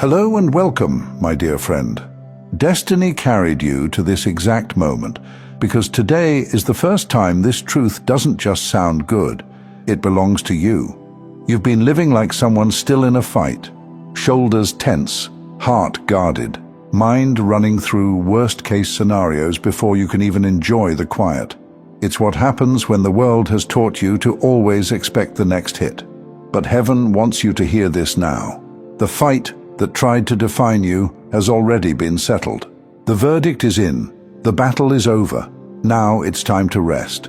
Hello and welcome, my dear friend. Destiny carried you to this exact moment because today is the first time this truth doesn't just sound good, it belongs to you. You've been living like someone still in a fight, shoulders tense, heart guarded, mind running through worst-case scenarios before you can even enjoy the quiet. It's what happens when the world has taught you to always expect the next hit. But heaven wants you to hear this now. The fight that tried to define you has already been settled. The verdict is in. The battle is over. Now it's time to rest.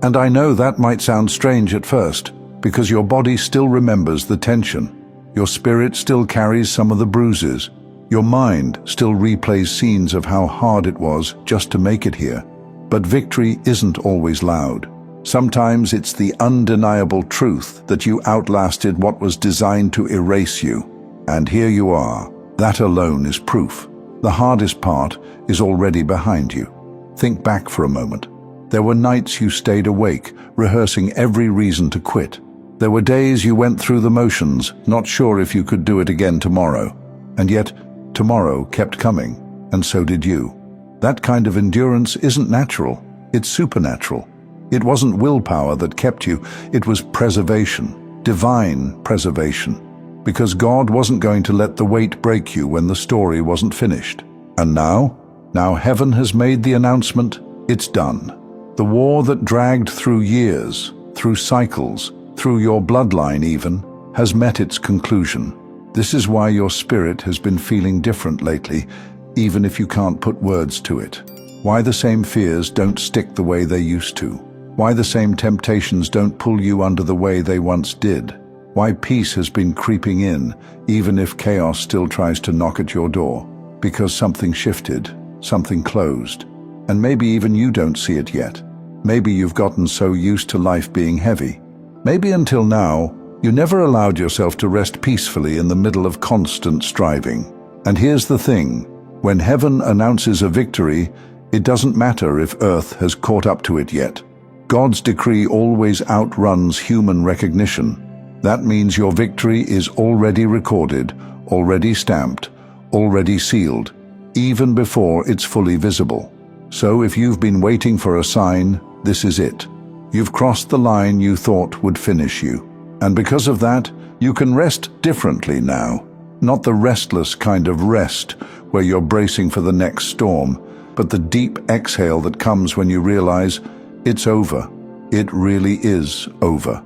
And I know that might sound strange at first, because your body still remembers the tension. Your spirit still carries some of the bruises. Your mind still replays scenes of how hard it was just to make it here. But victory isn't always loud. Sometimes it's the undeniable truth that you outlasted what was designed to erase you. And here you are. That alone is proof. The hardest part is already behind you. Think back for a moment. There were nights you stayed awake, rehearsing every reason to quit. There were days you went through the motions, not sure if you could do it again tomorrow. And yet, tomorrow kept coming, and so did you. That kind of endurance isn't natural, it's supernatural. It wasn't willpower that kept you, it was preservation, divine preservation. Because God wasn't going to let the weight break you when the story wasn't finished. And now heaven has made the announcement, it's done. The war that dragged through years, through cycles, through your bloodline even, has met its conclusion. This is why your spirit has been feeling different lately, even if you can't put words to it. Why the same fears don't stick the way they used to. Why the same temptations don't pull you under the way they once did. Why peace has been creeping in, even if chaos still tries to knock at your door. Because something shifted, something closed. And maybe even you don't see it yet. Maybe you've gotten so used to life being heavy. Maybe until now, you never allowed yourself to rest peacefully in the middle of constant striving. And here's the thing, when heaven announces a victory, it doesn't matter if earth has caught up to it yet. God's decree always outruns human recognition. That means your victory is already recorded, already stamped, already sealed, even before it's fully visible. So if you've been waiting for a sign, this is it. You've crossed the line you thought would finish you. And because of that, you can rest differently now. Not the restless kind of rest where you're bracing for the next storm, but the deep exhale that comes when you realize it's over. It really is over.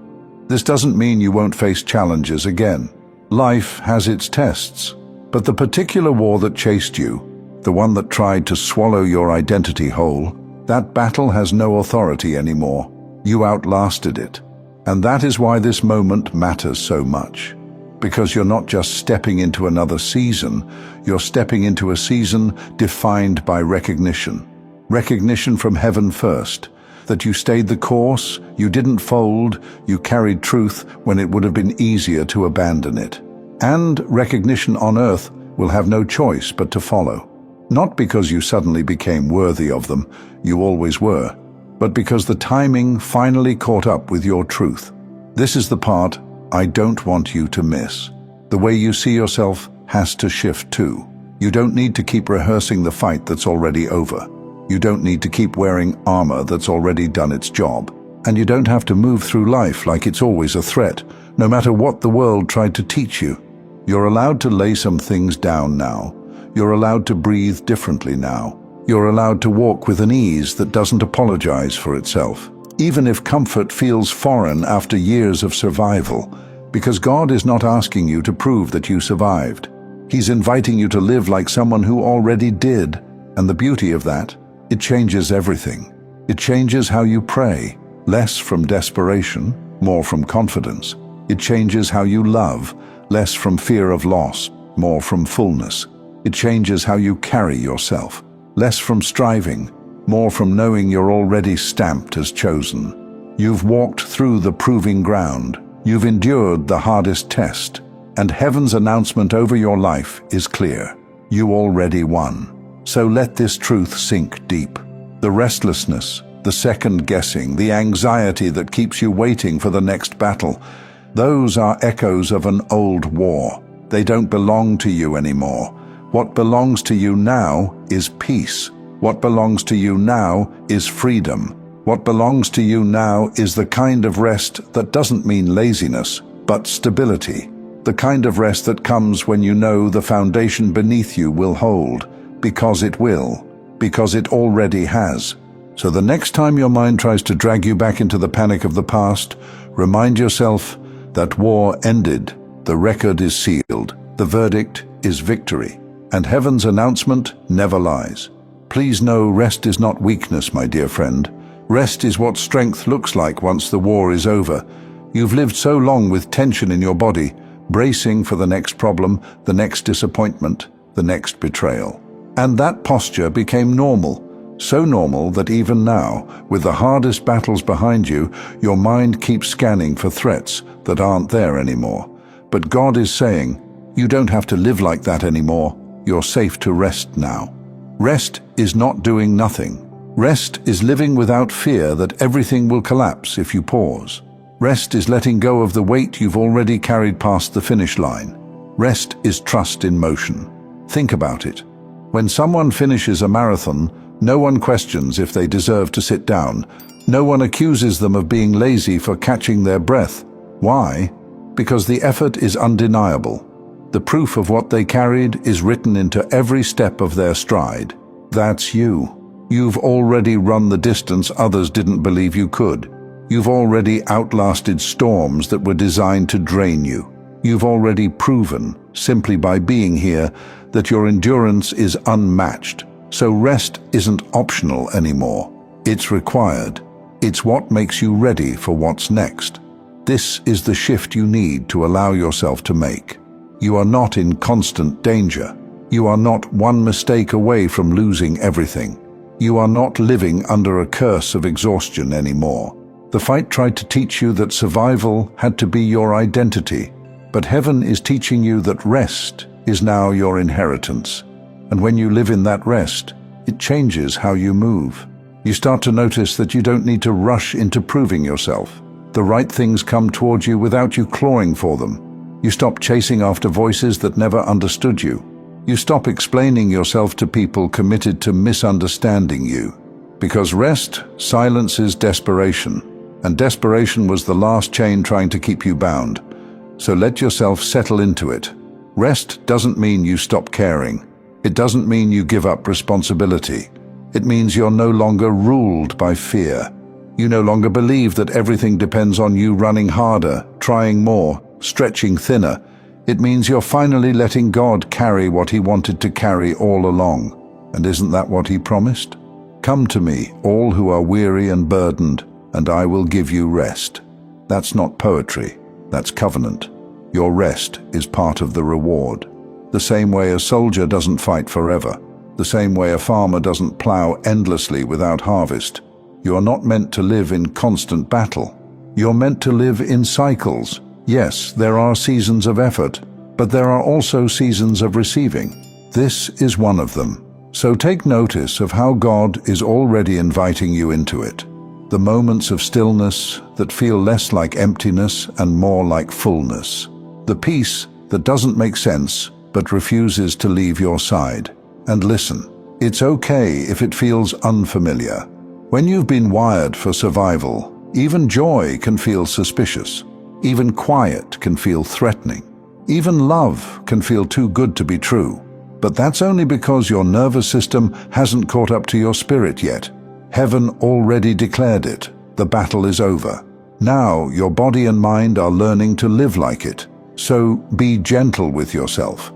This doesn't mean you won't face challenges again. Life has its tests, but the particular war that chased you, the one that tried to swallow your identity whole, that battle has no authority anymore. You outlasted it. And that is why this moment matters so much. Because you're not just stepping into another season, you're stepping into a season defined by recognition. Recognition from heaven first. That you stayed the course, you didn't fold, you carried truth when it would have been easier to abandon it. And recognition on earth will have no choice but to follow. Not because you suddenly became worthy of them, you always were, but because the timing finally caught up with your truth. This is the part I don't want you to miss. The way you see yourself has to shift too. You don't need to keep rehearsing the fight that's already over. You don't need to keep wearing armor that's already done its job. And you don't have to move through life like it's always a threat, no matter what the world tried to teach you. You're allowed to lay some things down now. You're allowed to breathe differently now. You're allowed to walk with an ease that doesn't apologize for itself, even if comfort feels foreign after years of survival, because God is not asking you to prove that you survived. He's inviting you to live like someone who already did, and the beauty of that, it changes everything. It changes how you pray, less from desperation, more from confidence. It changes how you love, less from fear of loss, more from fullness. It changes how you carry yourself, less from striving, more from knowing you're already stamped as chosen. You've walked through the proving ground. You've endured the hardest test, and heaven's announcement over your life is clear. You already won. So let this truth sink deep. The restlessness, the second guessing, the anxiety that keeps you waiting for the next battle, those are echoes of an old war. They don't belong to you anymore. What belongs to you now is peace. What belongs to you now is freedom. What belongs to you now is the kind of rest that doesn't mean laziness, but stability. The kind of rest that comes when you know the foundation beneath you will hold, because it will, because it already has. So the next time your mind tries to drag you back into the panic of the past, remind yourself that war ended, the record is sealed, the verdict is victory, and heaven's announcement never lies. Please know rest is not weakness, my dear friend. Rest is what strength looks like once the war is over. You've lived so long with tension in your body, bracing for the next problem, the next disappointment, the next betrayal. And that posture became normal. So normal that even now, with the hardest battles behind you, your mind keeps scanning for threats that aren't there anymore. But God is saying, you don't have to live like that anymore. You're safe to rest now. Rest is not doing nothing. Rest is living without fear that everything will collapse if you pause. Rest is letting go of the weight you've already carried past the finish line. Rest is trust in motion. Think about it. When someone finishes a marathon, no one questions if they deserve to sit down. No one accuses them of being lazy for catching their breath. Why? Because the effort is undeniable. The proof of what they carried is written into every step of their stride. That's you. You've already run the distance others didn't believe you could. You've already outlasted storms that were designed to drain you. You've already proven, simply by being here, that your endurance is unmatched. So rest isn't optional anymore. It's required. It's what makes you ready for what's next. This is the shift you need to allow yourself to make. You are not in constant danger. You are not one mistake away from losing everything. You are not living under a curse of exhaustion anymore. The fight tried to teach you that survival had to be your identity, but heaven is teaching you that rest is now your inheritance. And when you live in that rest, it changes how you move. You start to notice that you don't need to rush into proving yourself. The right things come towards you without you clawing for them. You stop chasing after voices that never understood you. You stop explaining yourself to people committed to misunderstanding you. Because rest silences desperation, and desperation was the last chain trying to keep you bound. So let yourself settle into it. Rest doesn't mean you stop caring. It doesn't mean you give up responsibility. It means you're no longer ruled by fear. You no longer believe that everything depends on you running harder, trying more, stretching thinner. It means you're finally letting God carry what He wanted to carry all along. And isn't that what He promised? Come to me, all who are weary and burdened, and I will give you rest. That's not poetry, that's covenant. Your rest is part of the reward. The same way a soldier doesn't fight forever, the same way a farmer doesn't plow endlessly without harvest. You're not meant to live in constant battle. You're meant to live in cycles. Yes, there are seasons of effort, but there are also seasons of receiving. This is one of them. So take notice of how God is already inviting you into it. The moments of stillness that feel less like emptiness and more like fullness. The peace that doesn't make sense but refuses to leave your side. And listen, it's okay if it feels unfamiliar. When you've been wired for survival, even joy can feel suspicious. Even quiet can feel threatening. Even love can feel too good to be true. But that's only because your nervous system hasn't caught up to your spirit yet. Heaven already declared it. The battle is over. Now your body and mind are learning to live like it. So be gentle with yourself.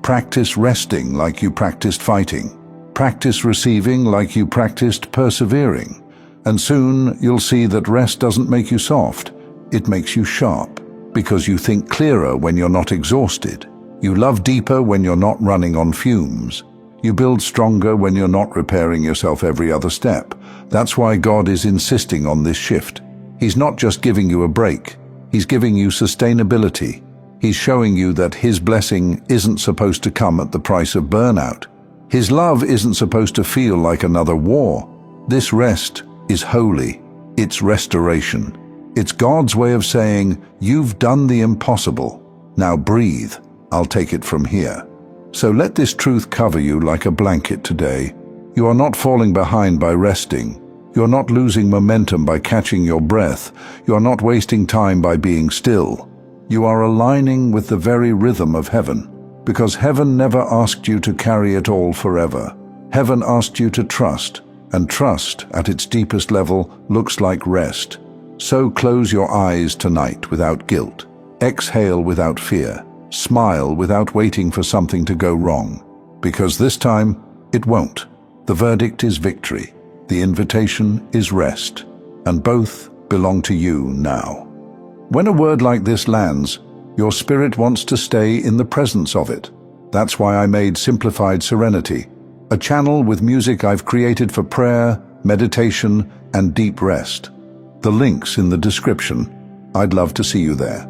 Practice resting like you practiced fighting. Practice receiving like you practiced persevering. And soon you'll see that rest doesn't make you soft. It makes you sharp, because you think clearer when you're not exhausted. You love deeper when you're not running on fumes. You build stronger when you're not repairing yourself every other step. That's why God is insisting on this shift. He's not just giving you a break. He's giving you sustainability. He's showing you that His blessing isn't supposed to come at the price of burnout. His love isn't supposed to feel like another war. This rest is holy. It's restoration. It's God's way of saying, you've done the impossible. Now breathe. I'll take it from here. So let this truth cover you like a blanket today. You are not falling behind by resting. You are not losing momentum by catching your breath. You are not wasting time by being still. You are aligning with the very rhythm of heaven, because heaven never asked you to carry it all forever. Heaven asked you to trust, and trust, at its deepest level, looks like rest. So close your eyes tonight without guilt. Exhale without fear. Smile without waiting for something to go wrong. Because this time, it won't. The verdict is victory. The invitation is rest. And both belong to you now. When a word like this lands, your spirit wants to stay in the presence of it. That's why I made Simplified Serenity, a channel with music I've created for prayer, meditation, and deep rest. The link's in the description. I'd love to see you there.